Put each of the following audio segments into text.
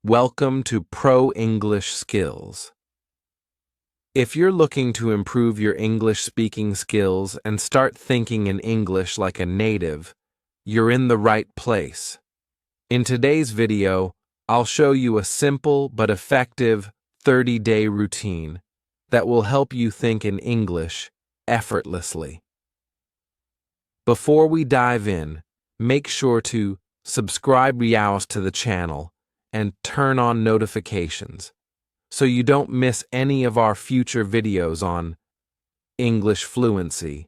Welcome to Pro English Skills. If you're looking to improve your English speaking skills and start thinking in English like a native, you're in the right place. In today's video, I'll show you a simple but effective 30-day routine that will help you think in English effortlessly. Before we dive in, make sure to subscribe to the channel and turn on notifications so you don't miss any of our future videos on English fluency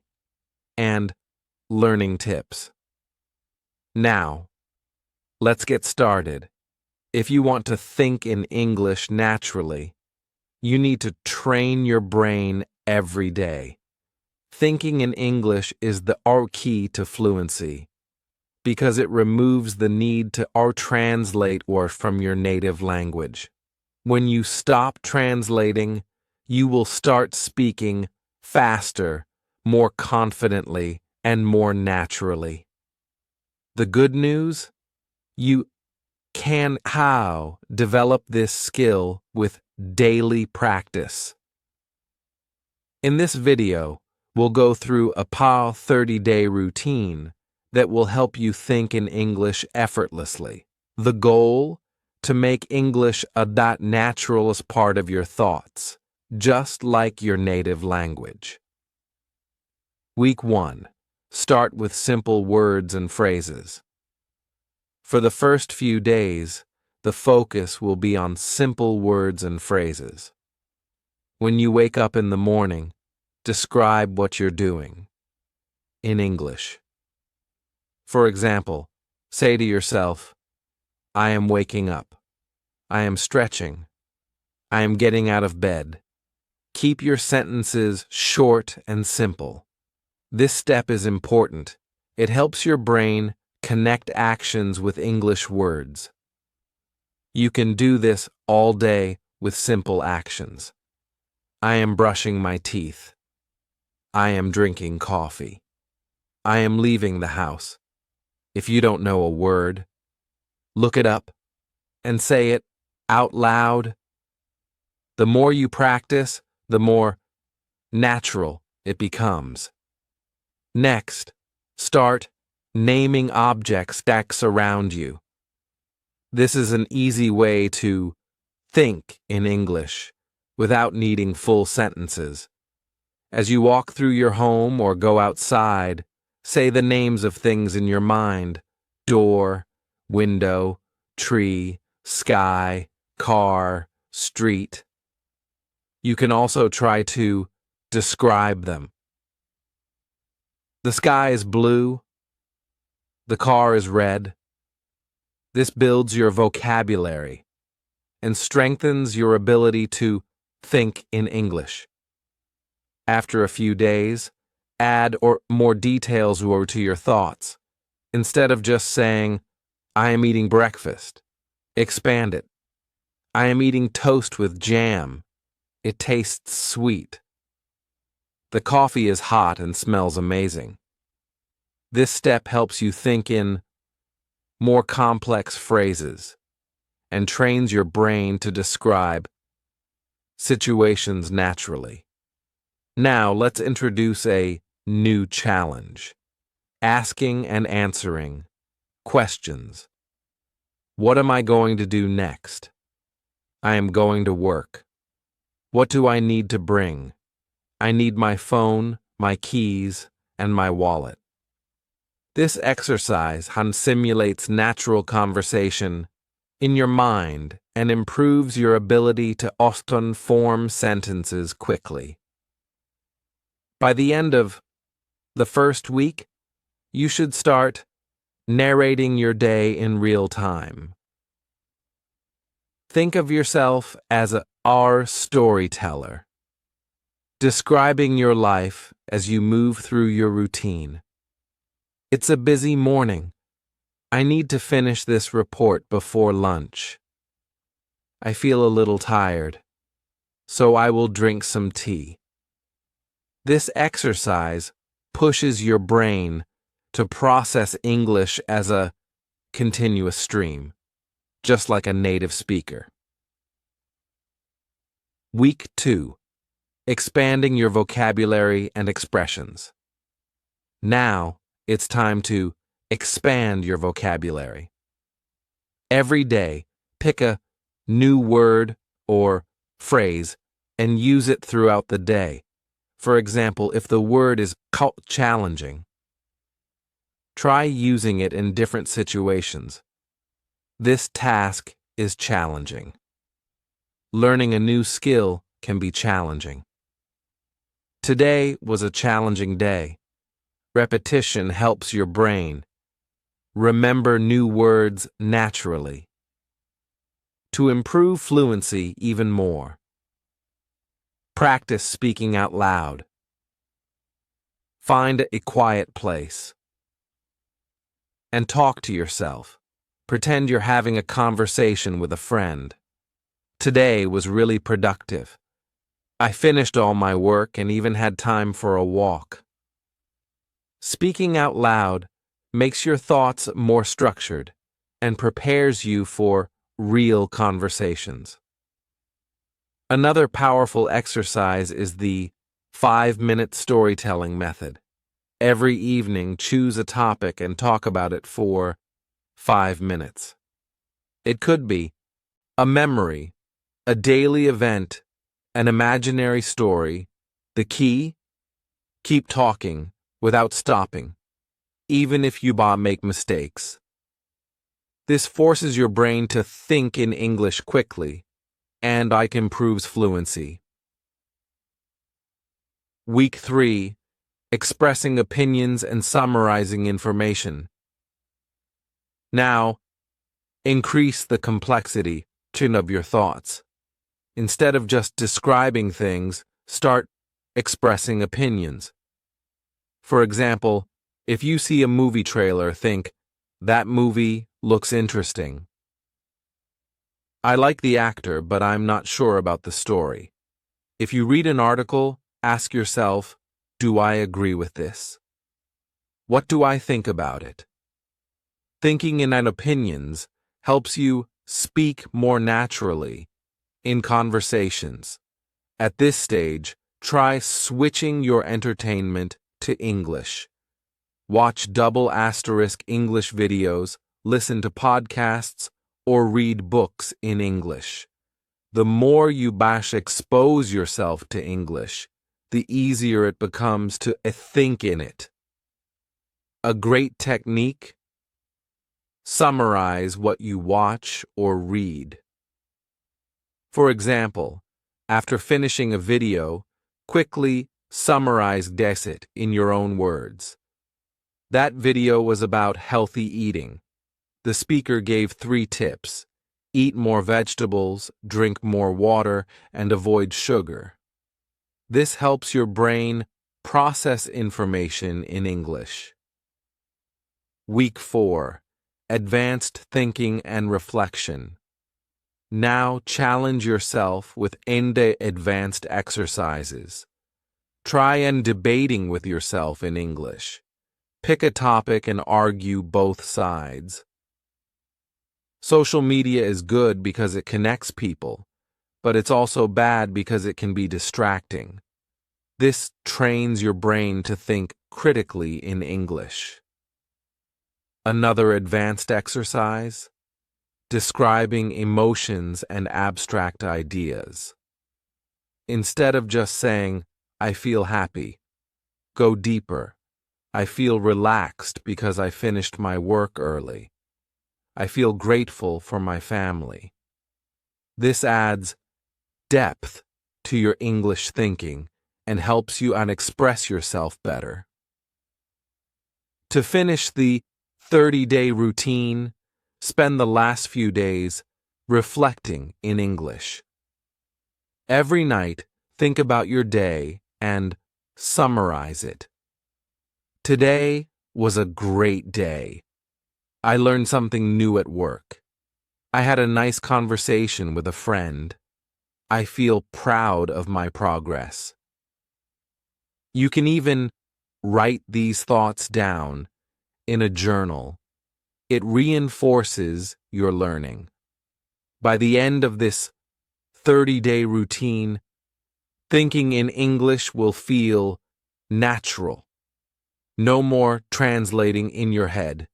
and learning tips. Now, let's get started. If you want to think in English naturally, you need to train your brain every day. Thinking in English is the key to fluency, because it removes the need to translate words from your native language. When you stop translating, you will start speaking faster, more confidently, and more naturally. The good news? You can develop this skill with daily practice. In this video, we'll go through a 30-day routine that will help you think in English effortlessly. The goal? To make English a natural as part of your thoughts, just like your native language. Week 1. Start with simple words and phrases. For the first few days, the focus will be on simple words and phrases. When you wake up in the morning, describe what you're doing in English. For example, say to yourself, I am waking up. I am stretching. I am getting out of bed. Keep your sentences short and simple. This step is important. It helps your brain connect actions with English words. You can do this all day with simple actions. I am brushing my teeth. I am drinking coffee. I am leaving the house. If you don't know a word, look it up and say it out loud. The more you practice, the more natural it becomes. Next, start naming objects that surround you. This is an easy way to think in English without needing full sentences. As you walk through your home or go outside, say the names of things in your mind: door, window, tree, sky, car, street. You can also try to describe them. The sky is blue. The car is red. This builds your vocabulary and strengthens your ability to think in English. After a few days, add more details to your thoughts. Instead of just saying, I am eating breakfast, expand it. I am eating toast with jam. It tastes sweet. The coffee is hot and smells amazing. This step helps you think in more complex phrases and trains your brain to describe situations naturally. Now let's introduce a new challenge: asking and answering questions. What am I going to do next? I am going to work. What do I need to bring? I need my phone, my keys, and my wallet. This exercise simulates natural conversation in your mind and improves your ability to often form sentences quickly. By the end of the first week, you should start narrating your day in real time. Think of yourself as our storyteller, describing your life as you move through your routine. It's a busy morning. I need to finish this report before lunch. I feel a little tired, so I will drink some tea. This exercise pushes your brain to process English as a continuous stream. just like a native speaker. Week 2. Expanding your vocabulary and expressions. Now, it's time to expand your vocabulary. Every day, pick a new word or phrase and use it throughout the day. For example, if the word is challenging, try using it in different situations. This task is challenging. Learning a new skill can be challenging. Today was a challenging day. Repetition helps your brain remember new words naturally. To improve fluency even more, practice speaking out loud. Find a quiet place and talk to yourself. Pretend you're having a conversation with a friend. Today was really productive. I finished all my work and even had time for a walk. Speaking out loud makes your thoughts more structured and prepares you for real conversations. Another powerful exercise is the 5-minute storytelling method. Every evening, choose a topic and talk about it for 5 minutes. It could be a memory, a daily event, an imaginary story. The key? Keep talking without stopping, even if you make mistakes. This forces your brain to think in English quickly, and improves fluency. Week 3. Expressing opinions and summarizing information. Now, increase the complexity of your thoughts. Instead of just describing things, start expressing opinions. For example, if you see a movie trailer, think, "That movie looks interesting. I like the actor, but I'm not sure about the story." If you read an article, ask yourself, "Do I agree with this? What do I think about it?" Thinking in opinions helps you speak more naturally in conversations. At this stage, try switching your entertainment to English. Watch double asterisk English videos, listen to podcasts, or read books in English. The more you expose yourself to English, the easier it becomes to think in it. A great technique? Summarize what you watch or read. For example, after finishing a video, quickly summarize it in your own words. That video was about healthy eating. The speaker gave 3 tips: eat more vegetables, drink more water, and avoid sugar. This helps your brain process information in English. Week 4. Advanced thinking and reflection. Now challenge yourself with advanced exercises. Try debating with yourself in English. Pick a topic and argue both sides. Social media is good because it connects people, but it's also bad because it can be distracting. This trains your brain to think critically in English. Another advanced exercise: describing emotions and abstract ideas. Instead of just saying, "I feel happy," go deeper. "I feel relaxed because I finished my work early. I feel grateful for my family." This adds depth to your English thinking and helps you express yourself better. To finish the 30-day routine, spend the last few days reflecting in English. Every night, think about your day and summarize it. Today was a great day. I learned something new at work. I had a nice conversation with a friend. I feel proud of my progress. You can even write these thoughts down in a journal. It reinforces your learning. By the end of this 30-day routine, thinking in English will feel natural. No more translating in your head.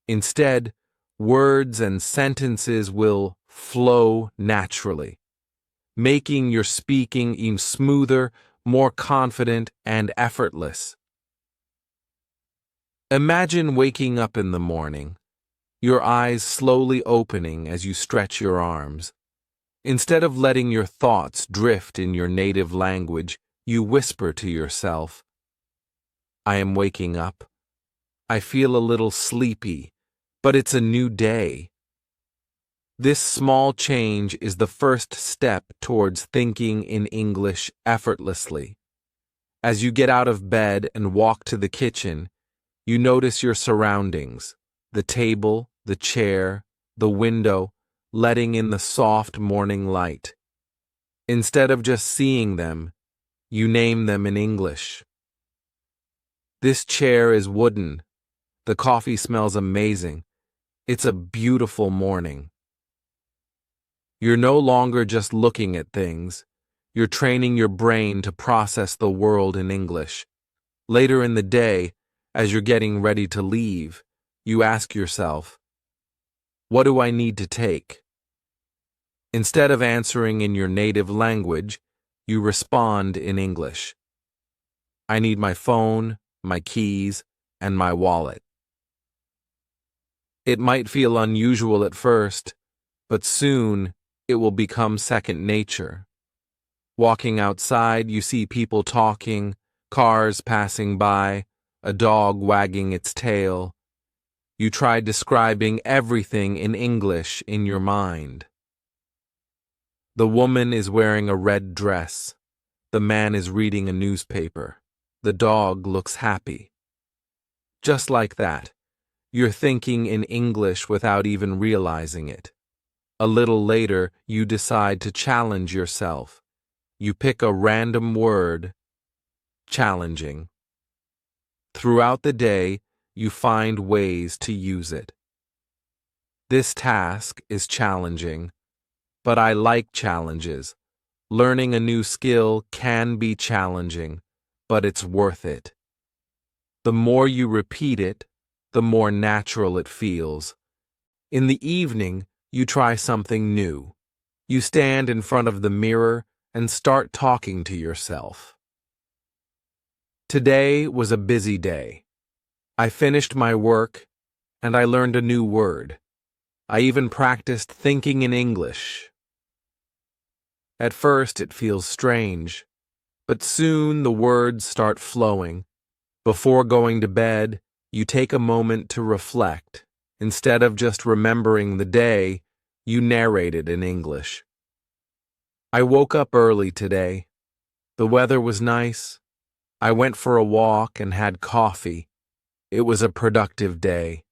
Instead, words and sentences will flow naturally, making your speaking even smoother, more confident, and effortless. Imagine waking up in the morning, your eyes slowly opening as you stretch your arms. Instead of letting your thoughts drift in your native language, you whisper to yourself, "I am waking up. I feel a little sleepy, but it's a new day." This small change is the first step towards thinking in English effortlessly. As you get out of bed and walk to the kitchen, you notice your surroundings, the table, the chair, the window, letting in the soft morning light. Instead of just seeing them, you name them in English. This chair is wooden. The coffee smells amazing. It's a beautiful morning. You're no longer just looking at things. You're training your brain to process the world in English. Later in the day, as you're getting ready to leave, you ask yourself, "What do I need to take?" Instead of answering in your native language, you respond in English. "I need my phone, my keys, and my wallet." It might feel unusual at first, but soon it will become second nature. Walking outside, you see people talking, cars passing by, a dog wagging its tail. You try describing everything in English in your mind. The woman is wearing a red dress. The man is reading a newspaper. The dog looks happy. Just like that, you're thinking in English without even realizing it. A little later, you decide to challenge yourself. You pick a random word, challenging. Throughout the day, you find ways to use it. This task is challenging, but I like challenges. Learning a new skill can be challenging, but it's worth it. The more you repeat it, the more natural it feels. In the evening, you try something new. You stand in front of the mirror and start talking to yourself. Today was a busy day. I finished my work, and I learned a new word. I even practiced thinking in English. At first, it feels strange, but soon the words start flowing. Before going to bed, you take a moment to reflect. Instead of just remembering the day, you narrate it in English. I woke up early today. The weather was nice. I went for a walk and had coffee. It was a productive day.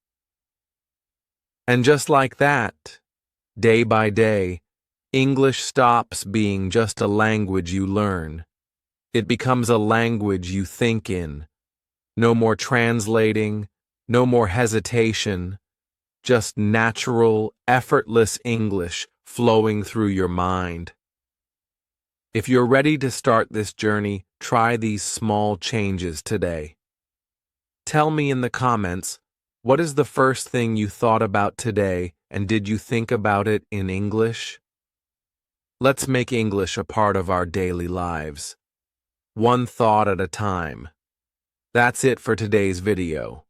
And just like that, day by day, English stops being just a language you learn. It becomes a language you think in. No more translating, no more hesitation, just natural, effortless English flowing through your mind. If you're ready to start this journey, try these small changes today. Tell me in the comments, what is the first thing you thought about today, and did you think about it in English? Let's make English a part of our daily lives. One thought at a time. That's it for today's video.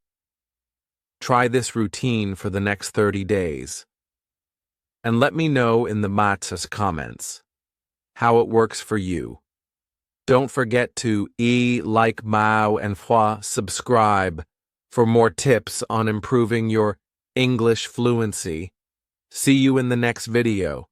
Try this routine for the next 30 days. And let me know in the Matz's comments how it works for you. Don't forget to like, Mao, and subscribe for more tips on improving your English fluency. See you in the next video.